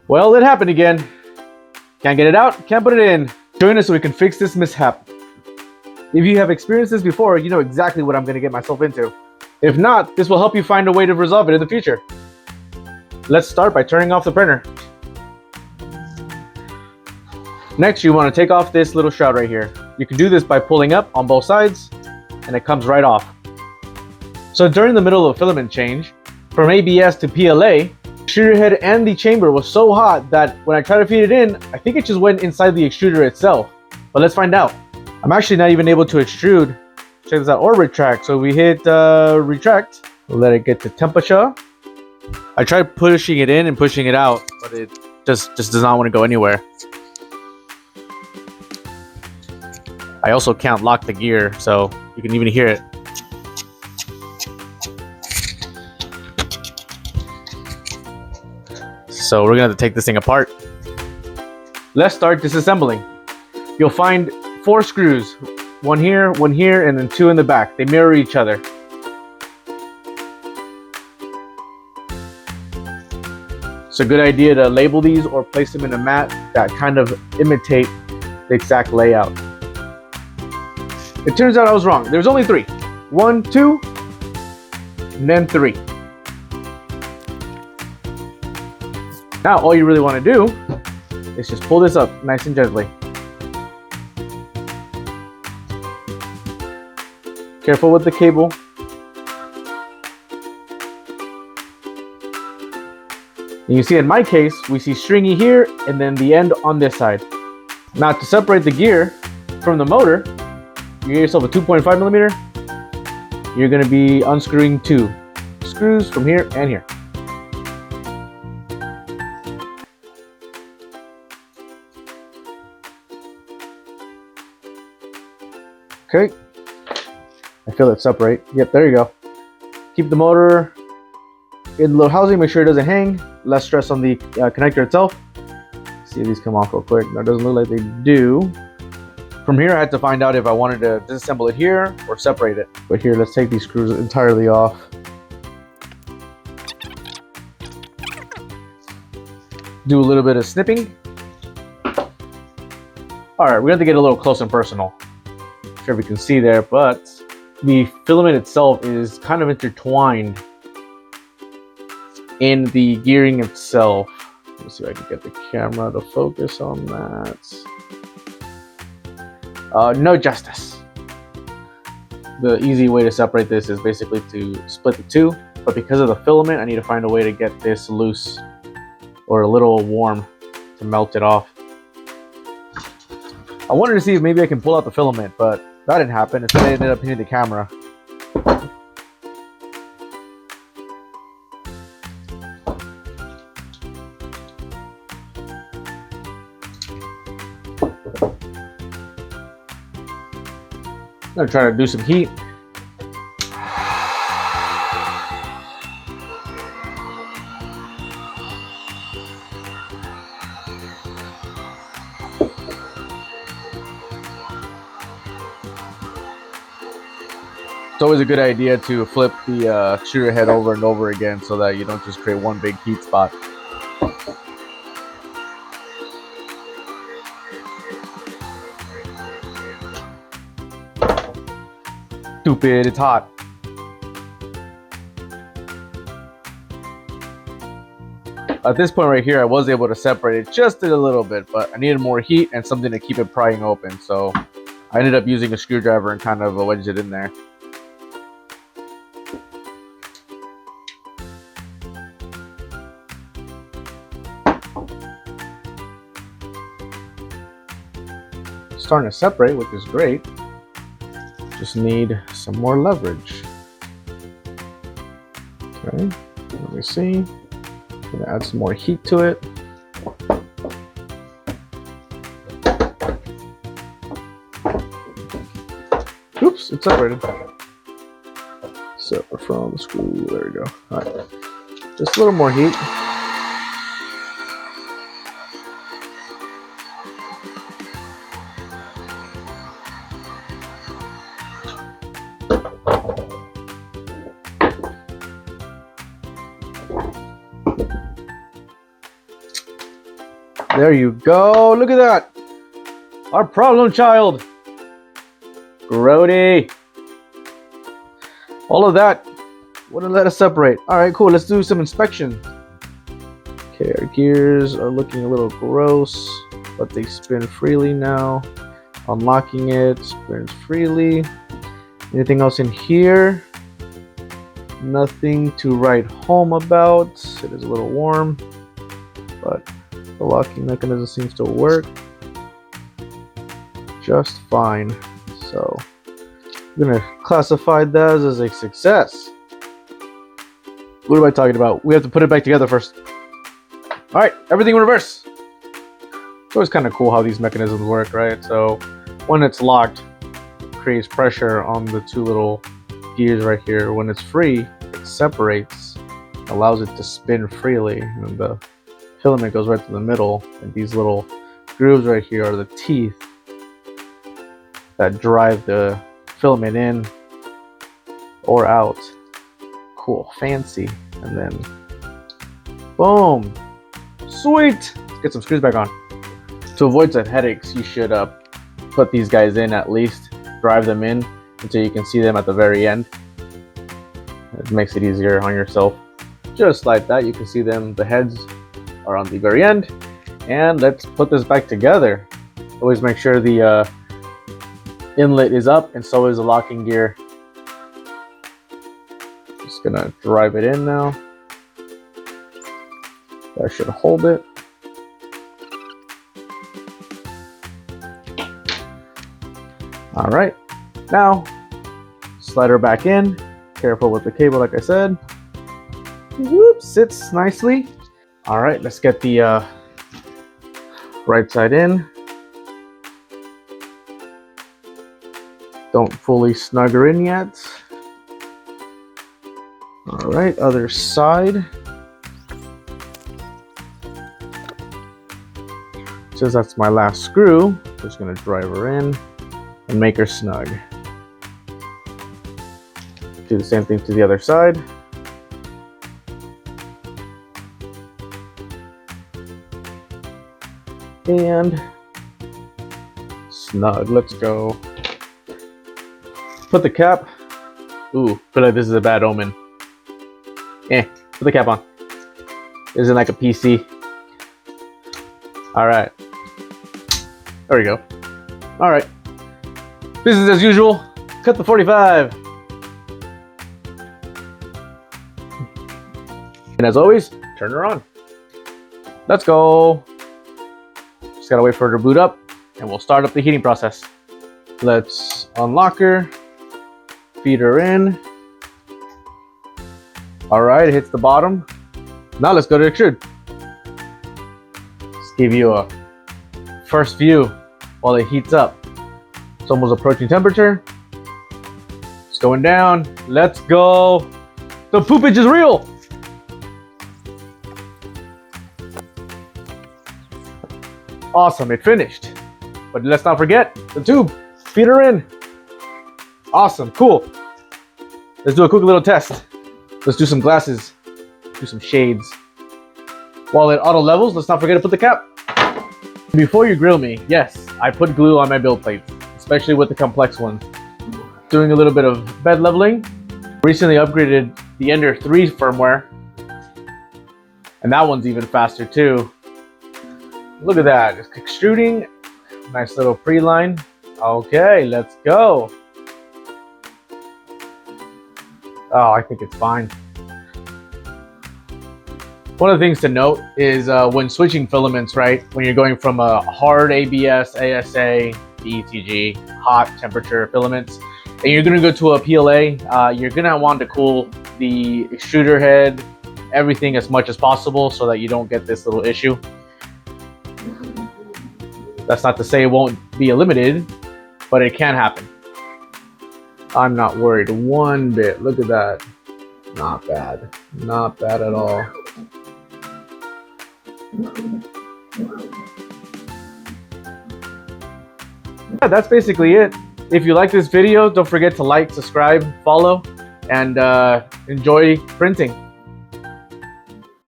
Well, it happened again. Can't get it out, can't put it in. Join us so we can fix this mishap. If you have experienced this before, you know exactly what I'm going to get myself into. If not, this will help you find a way to resolve it in the future. Let's start by turning off the printer. Next, you want to take off this little shroud right here. You can do this by pulling up on both sides, and it comes right off. So during the middle of filament change, from ABS to PLA, the extruder head and the chamber was so hot that when I tried to feed it in, I think it just went inside the extruder itself. But let's find out. I'm actually not even able to extrude, check this out, or retract. So we hit retract, we'll let it get to temperature. I tried pushing it in and pushing it out, but it just does not want to go anywhere. I also can't lock the gear, so you can even hear it. So we're gonna have to take this thing apart. Let's start disassembling. You'll find 4 screws, one here, and then 2 in the back. They mirror each other. It's a good idea to label these or place them in a mat that kind of imitate the exact layout. It turns out I was wrong. There's only 3. 1, 2, and then 3. Now all you really want to do is just pull this up nice and gently. Careful with the cable. And you see in my case, we see stringy here and then the end on this side. Now to separate the gear from the motor, you get yourself a 2.5 millimeter. You're going to be unscrewing 2 screws from here and here. Okay, I feel it separate. Yep, there you go. Keep the motor in the little housing, make sure it doesn't hang. Less stress on the connector itself. See if these come off real quick. No, it doesn't look like they do. From here, I had to find out if I wanted to disassemble it here or separate it. But here, let's take these screws entirely off. Do a little bit of snipping. All right, we're going to get a little close and personal. Sure if you can see there, but the filament itself is kind of intertwined in the gearing itself. Let's see if I can get the camera to focus on that. No justice. The easy way to separate this is basically to split the 2, but because of the filament, I need to find a way to get this loose or a little warm to melt it off. I wanted to see if maybe I can pull out the filament, but that didn't happen. Instead, I ended up hitting the camera. I'm gonna try to do some heat. It's always a good idea to flip the extruder head over and over again so that you don't just create one big heat spot. Stupid, it's hot. At this point right here, I was able to separate it just a little bit, but I needed more heat and something to keep it prying open. So I ended up using a screwdriver and kind of wedged it in there. Starting to separate, which is great. Just need some more leverage. Okay, let me see. I'm gonna add some more heat to it. Oops, it's separated. Separate from the screw. There we go. All right, just a little more heat. There you go. Look at that. Our problem child. Grody. All of that wouldn't let us separate. All right, cool. Let's do some inspection. Okay, our gears are looking a little gross, but they spin freely now. Unlocking it, spins freely. Anything else in here? Nothing to write home about. It is a little warm, but the locking mechanism seems to work just fine. So I'm gonna classify that as a success. What am I talking about? We have to put it back together first. All right, everything in reverse. It's always kind of cool how these mechanisms work, right? So when it's locked, it creates pressure on the two little gears right here. When it's free, it separates, allows it to spin freely, and the filament goes right to the middle. And these little grooves right here are the teeth that drive the filament in or out. Cool, fancy. And then boom, sweet. Let's get some screws back on. To avoid some headaches, you should put these guys in at least, drive them in until you can see them at the very end. It makes it easier on yourself. Just like that, you can see them, the heads are on the very end. And let's put this back together. Always make sure the inlet is up, and so is the locking gear. Just gonna drive it in now. That should hold it. All right, now slide her back in. Careful with the cable, like I said. Whoop, sits nicely. All right, let's get the right side in. Don't fully snug her in yet. All right, other side. Since that's my last screw, just gonna drive her in and make her snug. Do the same thing to the other side. And snug, let's go. Put the cap. Ooh, feel like this is a bad omen. Put the cap on. Isn't like a PC. All right. There we go. All right. Business as usual. Cut the 45. And as always, turn her on. Let's go. Just gotta wait for her to boot up, and we'll start up the heating process. Let's unlock her. Feed her in. All right, it hits the bottom. Now let's go to extrude. Let's give you a first view while it heats up. It's almost approaching temperature. It's going down. Let's go. The poopage is real. Awesome, it finished. But let's not forget the tube. Feed her in. Awesome, cool. Let's do a quick little test. Let's do some glasses, do some shades. While at auto levels, let's not forget to put the cap. Before you grill me, yes, I put glue on my build plates, especially with the complex ones. Doing a little bit of bed leveling. Recently upgraded the Ender 3 firmware, and that one's even faster too. Look at that, just extruding. Nice little pre-line. Okay, let's go. Oh, I think it's fine. One of the things to note is when switching filaments, right? When you're going from a hard ABS, ASA, to ETG, hot temperature filaments, and you're gonna go to a PLA, you're gonna want to cool the extruder head, everything as much as possible so that you don't get this little issue. That's not to say it won't be eliminated, but it can happen. I'm not worried one bit. Look at that. Not bad. Not bad at all. Yeah, that's basically it. If you like this video, don't forget to like, subscribe, follow, and enjoy printing.